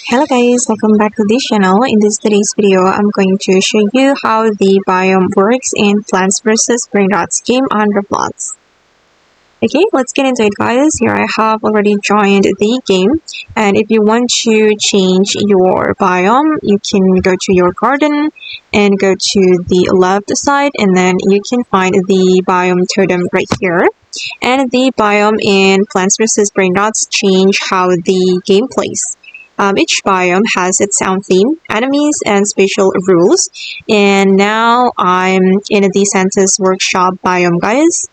Hello guys, welcome back to this channel. In today's video, I'm going to show you how the biome works in Plants vs. Brainrots game on Roblox. Okay, let's get into it guys. Here I have already joined the game, and if you want to change your biome, you can go to your garden and go to the left side, and then you can find the biome totem right here. And the biome in Plants vs. Brainrots change how the game plays. Each biome has its own theme, enemies, and special rules. And now I'm in the Census Workshop biome, guys,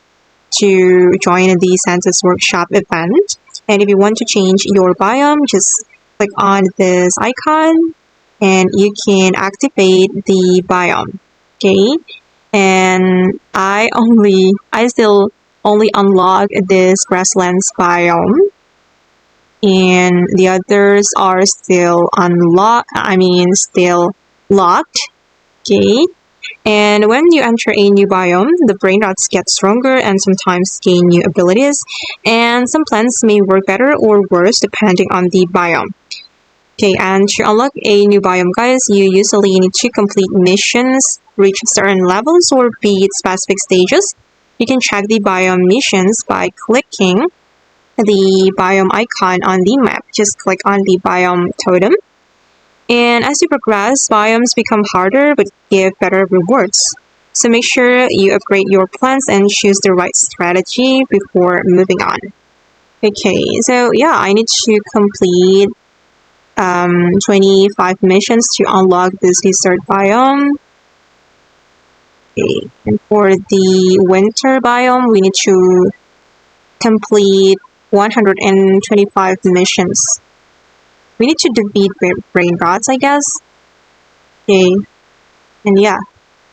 to join the Census Workshop event. And if you want to change your biome, just click on this icon and you can activate the biome. Okay, and I still only unlock this grasslands biome, and the others are still still locked. Okay, and when you enter a new biome, the brainrots get stronger and sometimes gain new abilities, and some plants may work better or worse depending on the biome. Okay, and to unlock a new biome, guys, you usually need to complete missions, reach certain levels, or beat specific stages. You can check the biome missions by clicking the biome icon on the map. Just click on the biome totem. And as you progress, biomes become harder but give better rewards. So make sure you upgrade your plants and choose the right strategy before moving on. Okay, so yeah, I need to complete 25 missions to unlock this desert biome. Okay, and for the winter biome, we need to complete 125 missions. We need to defeat brainrots, I guess. Okay, and yeah,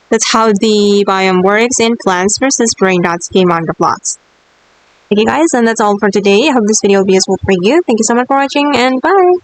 that's how the biome works in Plants vs. Brainrots game on Roblox. Okay guys, and that's all for today. I hope this video will be useful for you. Thank you so much for watching, and bye!